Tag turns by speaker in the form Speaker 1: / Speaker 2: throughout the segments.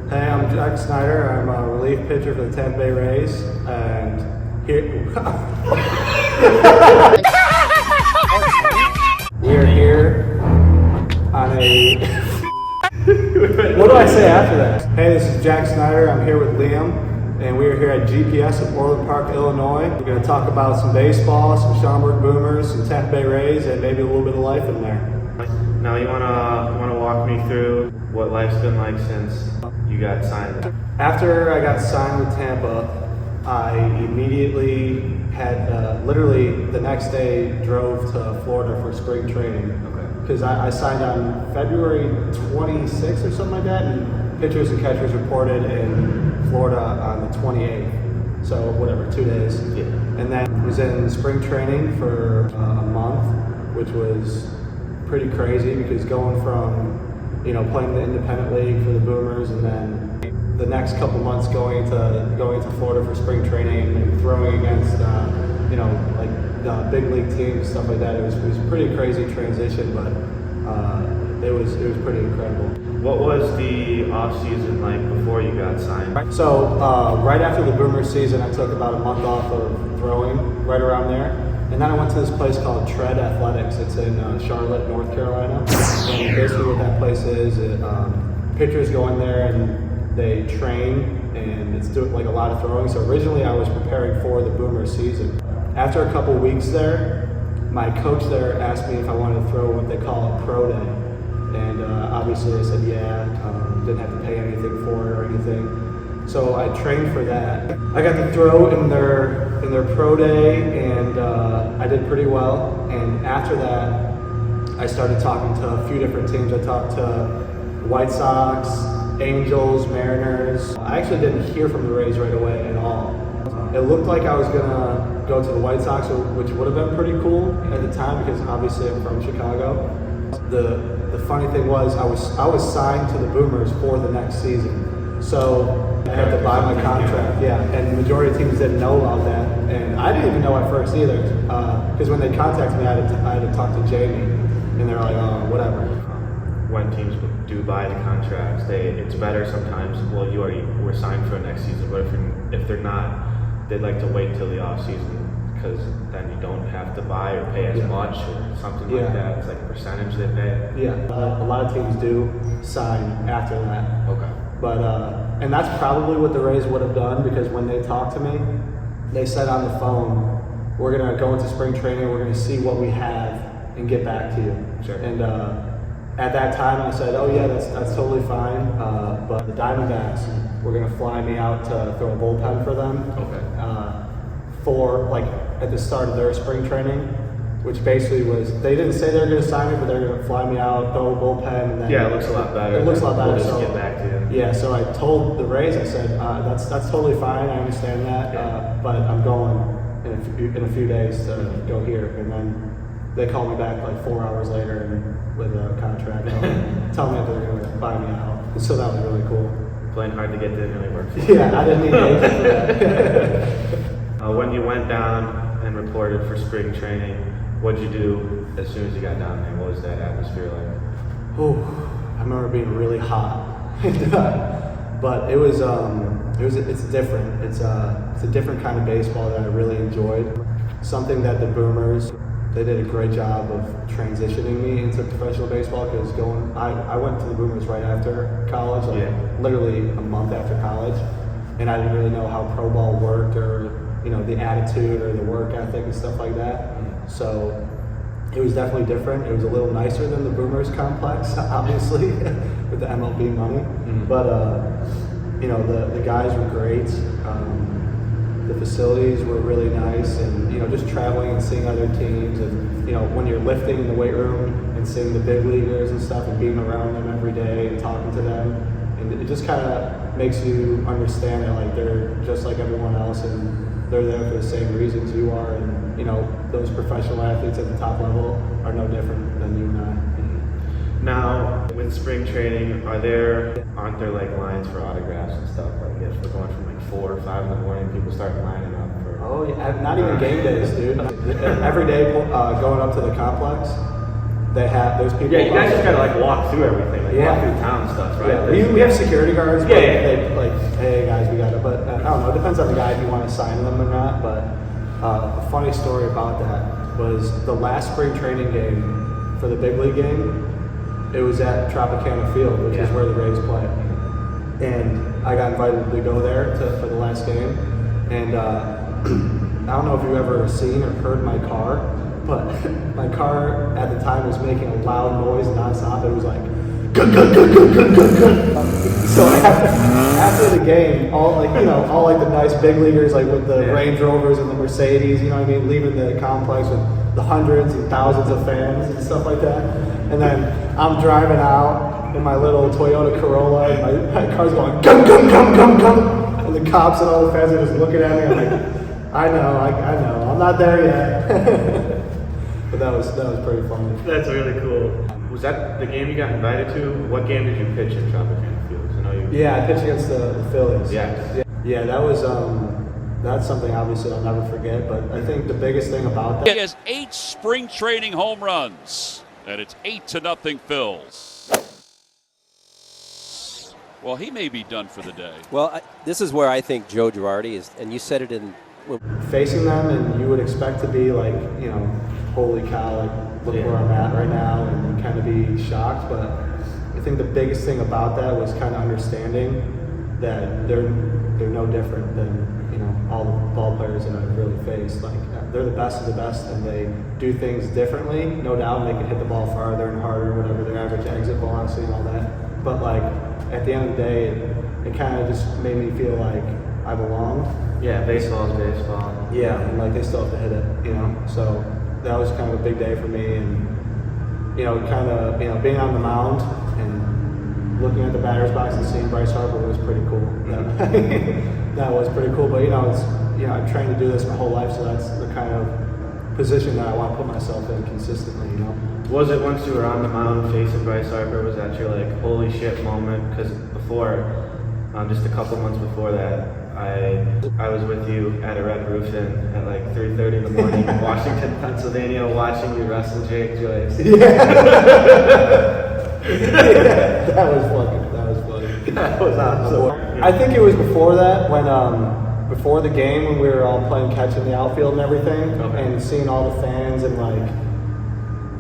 Speaker 1: Hey, I'm Jack Snyder. I'm a relief pitcher for the Tampa Bay Rays, and here we are here on a. What do I say after that? Hey, this is Jack Snyder. I'm here with Liam, and we are here at GPS of Orland Park, Illinois. We're going to talk about some baseball, some Schaumburg Boomers, some Tampa Bay Rays, and maybe a little bit of life in there.
Speaker 2: Now you wanna walk me through what life's been like since you got signed?
Speaker 1: After I got signed with Tampa, I immediately had, literally the next day, drove to Florida for spring training.
Speaker 2: Okay.
Speaker 1: Because I signed on February 26th or something like that, and pitchers and catchers reported in Florida on the 28th. So whatever, 2 days.
Speaker 2: Yeah.
Speaker 1: And then was in spring training for a month, which was pretty crazy because going from, playing the independent league for the Boomers, and then the next couple months going to Florida for spring training and throwing against, like the big league teams and stuff like that. It was a pretty crazy transition, but it was pretty incredible.
Speaker 2: What was the off season like before you got signed?
Speaker 1: So right after the Boomer season, I took about a month off of throwing, right around there. And then I went to this place called Tread Athletics. It's in Charlotte, North Carolina. And basically what that place is, pitchers go in there and they train, and it's doing like a lot of throwing. So originally I was preparing for the Boomer season. After a couple weeks there, my coach there asked me if I wanted to throw what they call a pro day. And obviously I said yeah, didn't have to pay anything for it or anything. So I trained for that. I got to throw in their pro day, and I did pretty well. And after that, I started talking to a few different teams. I talked to White Sox, Angels, Mariners. I actually didn't hear from the Rays right away at all. It looked like I was gonna go to the White Sox, which would have been pretty cool at the time because obviously I'm from Chicago. The funny thing was I was signed to the Boomers for the next season. So I had to buy my contract, yeah, and the majority of teams didn't know about that, and I didn't even know at first either, because when they contacted me, I had to talk to Jamie, and they're like, oh, whatever.
Speaker 2: When teams do buy the contracts, it's better sometimes. Well, you already were signed for next season, but if they're not, they'd like to wait till the off season because then you don't have to buy or pay as much or something like that. It's like a percentage they pay.
Speaker 1: Yeah, a lot of teams do sign after that.
Speaker 2: Okay.
Speaker 1: But, and that's probably what the Rays would have done, because when they talked to me, they said on the phone, we're going to go into spring training, we're going to see what we have and get back to you.
Speaker 2: Sure.
Speaker 1: And at that time I said, oh yeah, that's totally fine, but the Diamondbacks were going to fly me out to throw a bullpen for them.
Speaker 2: Okay.
Speaker 1: For like at the start of their spring training, which basically was, they didn't say they were going to sign me, but they were going to fly me out, throw a bullpen, and then
Speaker 2: Yeah, it looks a lot better.
Speaker 1: It looks a lot better.
Speaker 2: We'll just
Speaker 1: so,
Speaker 2: get back to you.
Speaker 1: Yeah, so I told the Rays, I said, that's totally fine, I understand that, but I'm going in a few days to go here. And then they called me back like 4 hours later and with a contract, telling me that they're going to buy me out. So that was really cool.
Speaker 2: Playing hard to get didn't really work.
Speaker 1: Yeah, I didn't need an agent for that.
Speaker 2: When you went down and reported for spring training, what'd you do as soon as you got down there? What was that atmosphere like?
Speaker 1: Oh, I remember being really hot, but it's different. It's a different kind of baseball that I really enjoyed. Something that the Boomers, they did a great job of transitioning me into professional baseball, because I went to the Boomers right after college, literally a month after college, and I didn't really know how pro ball worked, or the attitude or the work ethic and stuff like that. So it was definitely different. It was a little nicer than the Boomers complex, obviously, with the MLB money. Mm-hmm. But the guys were great. The facilities were really nice, and just traveling and seeing other teams, and when you're lifting in the weight room and seeing the big leaguers and stuff and being around them every day and talking to them, and it just kind of makes you understand that like they're just like everyone else, and they're there for the same reasons you are, and those professional athletes at the top level are no different than you and I.
Speaker 2: Now, with spring training, aren't there like lines for autographs and stuff? Like if we're going from like 4 or 5 in the morning, people start lining up for.
Speaker 1: Oh yeah, not even game days, dude. Every day going up to the complex, there's people.
Speaker 2: Yeah, you guys just gotta like walk through everything, like walk through town and stuff, right?
Speaker 1: Yeah, we have security guards. But
Speaker 2: Yeah.
Speaker 1: They like, hey guys, we got it. But I don't know. It depends on the guy if you want to sign them or not. But a funny story about that was the last spring training game for the big league game. It was at Tropicana Field, which is where the Rays play. And I got invited to go there for the last game. And I don't know if you've ever seen or heard my car, but my car at the time was making a loud noise nonstop. It was like, gun, gun, gun, gun, gun, gun, gun. So after the game, all the nice big leaguers, like with the Range Rovers and the Mercedes, you know what I mean, leaving the complex with the hundreds and thousands of fans and stuff like that. And then I'm driving out in my little Toyota Corolla, and my car's going, gun, gun, gun, gun, gun. And the cops and all the fans are just looking at me. I'm like, I know, I'm not there yet. But that was pretty funny.
Speaker 2: That's really cool. Was that the game you got invited to? What game did you pitch at Tropicana Field? I know you.
Speaker 1: Yeah, I pitched against the Phillies.
Speaker 2: Yeah,
Speaker 1: that was that's something obviously I'll never forget. But I think the biggest thing about that.
Speaker 3: He has 8 spring training home runs, and it's 8-0 Phils. Well, he may be done for the day.
Speaker 4: Well, this is where I think Joe Girardi is, and you said it in.
Speaker 1: Facing them, and you would expect to be like, you know, holy cow, like look where I'm at right now, and kind of be shocked. But I think the biggest thing about that was kind of understanding that they're no different than, you know, all the ball players that I've really faced. Like they're the best of the best, and they do things differently. No doubt, they can hit the ball farther and harder, whatever their average exit velocity and all that. But like at the end of the day, it kind of just made me feel like I belonged.
Speaker 2: Yeah, baseball is baseball.
Speaker 1: Yeah, and like they still have to hit it, you know. So that was kind of a big day for me, and you know, kind of, you know, being on the mound and looking at the batter's box and seeing Bryce Harper was pretty cool. That was pretty cool. But you know, I've trained to do this my whole life, so that's the kind of position that I want to put myself in consistently, you know.
Speaker 2: Was it once you were on the mound facing Bryce Harper, was that your like holy shit moment? Because before, just a couple months before that, I was with you at a Red Roof Inn at like 3:30 in the morning in Washington, Pennsylvania, watching you wrestle Jake Joyce.
Speaker 1: That was funny.
Speaker 2: That was awesome.
Speaker 1: I think it was before that, when before the game, when we were all playing catch in the outfield and everything, and seeing all the fans, and like,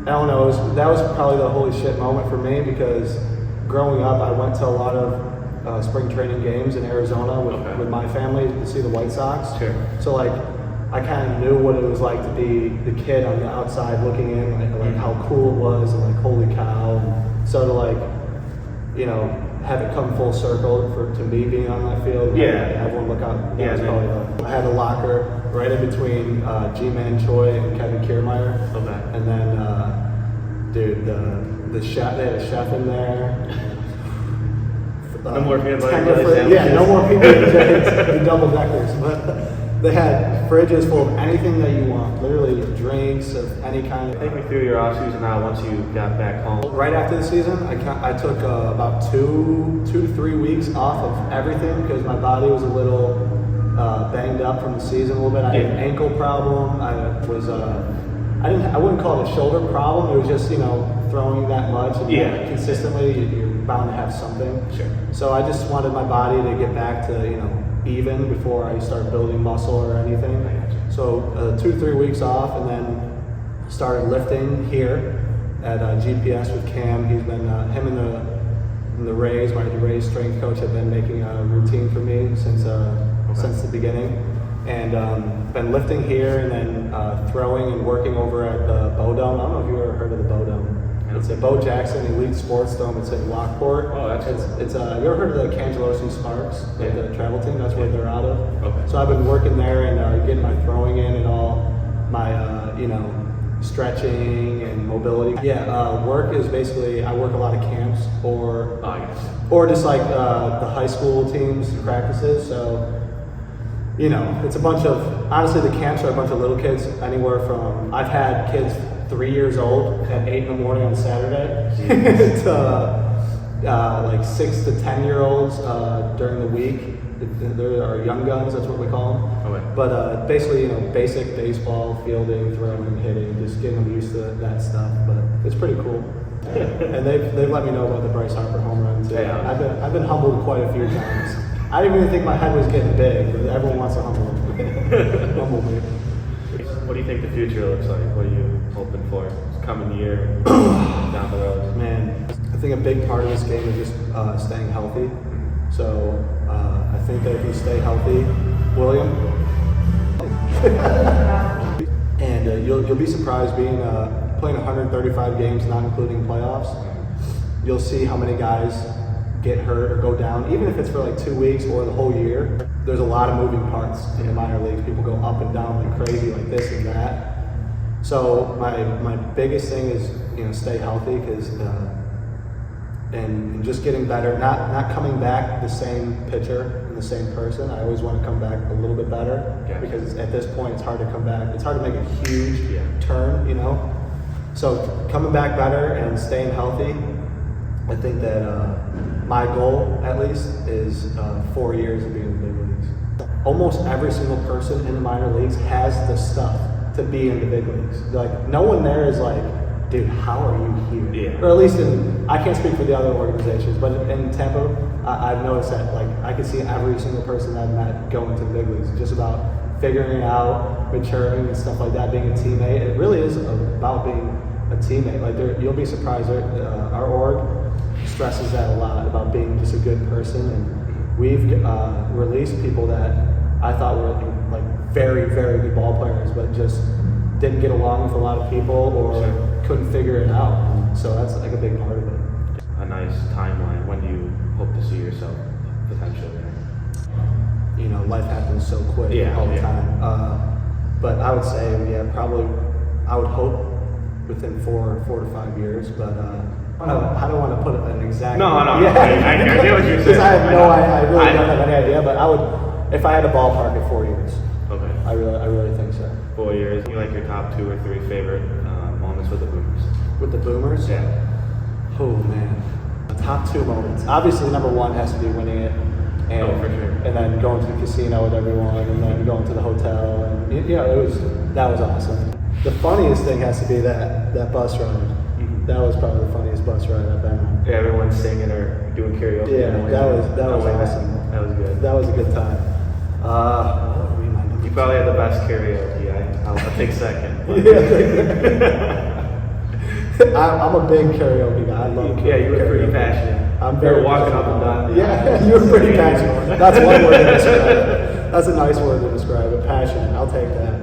Speaker 1: I don't know, that was probably the holy shit moment for me, because growing up I went to a lot of spring training games in Arizona with my family to see the White Sox.
Speaker 2: Sure.
Speaker 1: So like, I kind of knew what it was like to be the kid on the outside looking in, like how cool it was, and like holy cow. And so to like, you know, have it come full circle to me being on that field. And everyone look out. That was probably I had a locker right in between G-Man Choi and Kevin Kiermaier.
Speaker 2: Okay.
Speaker 1: And then, dude, the chef, they had a chef in there.
Speaker 2: No more peanut butter
Speaker 1: no more peanut butter jellies, double deckers. But they had fridges full of anything that you want, literally drinks of any kind.
Speaker 2: Take me through your off season now. Once you got back home.
Speaker 1: Right after the season, I took about 2 to 3 weeks off of everything, because my body was a little banged up from the season a little bit. I had an ankle problem. I wouldn't call it a shoulder problem. It was just, you know, throwing that much and consistently, you're bound to have something.
Speaker 2: Sure.
Speaker 1: So I just wanted my body to get back to, you know, even before I start building muscle or anything. So 2 to 3 weeks off, and then started lifting here at GPS with Cam. He's been him and the Rays, my Rays strength coach, have been making a routine for me since the beginning, and been lifting here, and then throwing and working over at the Bow Dome. I don't know if you ever heard of the Bow Dome. It's at Bo Jackson Elite Sports Dome. It's in Lockport.
Speaker 2: Oh, that's cool.
Speaker 1: It's have you ever heard of the Cangelosi Sparks, like the travel team? That's where they're out of.
Speaker 2: Okay.
Speaker 1: So I've been working there and getting my throwing in and all my you know, stretching and mobility. Work is basically, I work a lot of camps or just like the high school teams practices. So, you know, it's a bunch of, honestly, the camps are a bunch of little kids, anywhere from, I've had kids 3 years old at 8 in the morning on Saturday to like 6 to 10-year-olds during the week. There are young guns, that's what we call them.
Speaker 2: Okay.
Speaker 1: But basically, basic baseball, fielding, throwing, hitting, just getting them used to that stuff. But it's pretty cool. And they've let me know about the Bryce Harper home run too.
Speaker 2: Yeah.
Speaker 1: I've been humbled quite a few times. I didn't even think my head was getting big, but everyone wants to humble me.
Speaker 2: What do you think the future looks like? What are you hoping for this coming year, down the road?
Speaker 1: Man, I think a big part of this game is just staying healthy. So I think that if you stay healthy, William, and you'll be surprised playing 135 games, not including playoffs. You'll see how many guys get hurt or go down, even if it's for like 2 weeks or the whole year. There's a lot of moving parts in the minor leagues. People go up and down like crazy, like this and that. So my biggest thing is stay healthy, because and just getting better, not coming back the same pitcher and the same person. I always want to come back a little bit better, because at this point it's hard to come back. It's hard to make a huge turn, So coming back better and staying healthy, I think that my goal, at least, is 4 years of being in the big leagues. Almost every single person in the minor leagues has the stuff to be in the big leagues. Like, no one there is like, dude, how are you here?
Speaker 2: Yeah.
Speaker 1: Or at least I can't speak for the other organizations, but in Tampa, I've noticed that like I can see every single person that I've met going to the big leagues. It's just about figuring it out, maturing and stuff like that, being a teammate. It really is about being a teammate. Like you'll be surprised. Our org stresses that a lot about being just a good person, and we've released people that I thought were like very, very good ball players, but just didn't get along with a lot of people or couldn't figure it out. And so that's like a big part of it.
Speaker 2: A nice timeline. When do you hope to see yourself potentially there?
Speaker 1: Life happens so quick all the time. But I would say, probably. I would hope within 4 to 5 years, but I don't want to put an exact.
Speaker 2: No.
Speaker 1: Yeah.
Speaker 2: I get what you're saying.
Speaker 1: I really don't have any idea, but I would, if I had a ballpark at 4 years.
Speaker 2: Okay.
Speaker 1: I really think so.
Speaker 2: 4 years. You like your top 2 or 3 favorite moments with the Boomers?
Speaker 1: With the Boomers?
Speaker 2: Yeah.
Speaker 1: Oh man, the top 2 moments. Obviously, number 1 has to be winning it, and
Speaker 2: for sure.
Speaker 1: And then going to the casino with everyone, and then going to the hotel, and that was awesome. The funniest thing has to be that bus ride.
Speaker 2: Mm-hmm.
Speaker 1: That was probably the funniest bus ride I've been on.
Speaker 2: Yeah, everyone's singing or doing karaoke.
Speaker 1: Yeah, that was awesome.
Speaker 2: That was good.
Speaker 1: That was a good time.
Speaker 2: You probably had the best karaoke. I'll take second.
Speaker 1: I'm a big karaoke guy. I love karaoke.
Speaker 2: Yeah, you were pretty passionate.
Speaker 1: I'm very
Speaker 2: walking up and down.
Speaker 1: Yeah, you were pretty passionate. That's one word to describe it. That's a nice word to describe it. Passionate. I'll take that.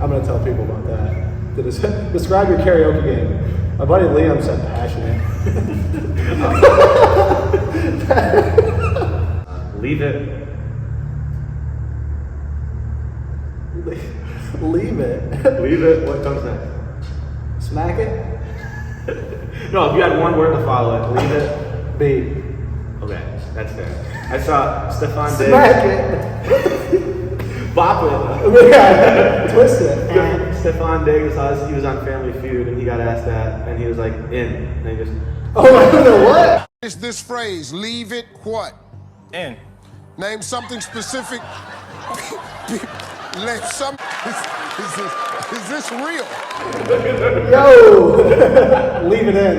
Speaker 1: I'm going to tell people about that. Describe your karaoke game. My buddy Liam said passionate.
Speaker 2: Leave it.
Speaker 1: Leave it.
Speaker 2: Leave it. What comes next?
Speaker 1: Smack it.
Speaker 2: No, if you had one word to follow it, leave it.
Speaker 1: B.
Speaker 2: Okay, that's fair. I saw Stefan Diggs.
Speaker 1: Smack it.
Speaker 2: Bop it.
Speaker 1: Yeah, twist it.
Speaker 2: Stefan Diggs, he was on Family Feud, and he got asked that, and he was like, in. And he just.
Speaker 1: Oh, I don't know what?
Speaker 5: It's this phrase, leave it what?
Speaker 6: In.
Speaker 5: Name something specific. Name some. Is this real?
Speaker 1: Yo! Leave it in.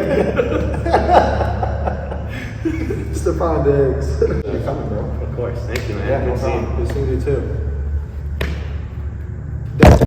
Speaker 1: Stefan Diggs. You're coming, bro.
Speaker 2: Of course, thank you, man.
Speaker 1: Yeah, no
Speaker 2: Good seeing you.
Speaker 1: problem. Good seeing you too.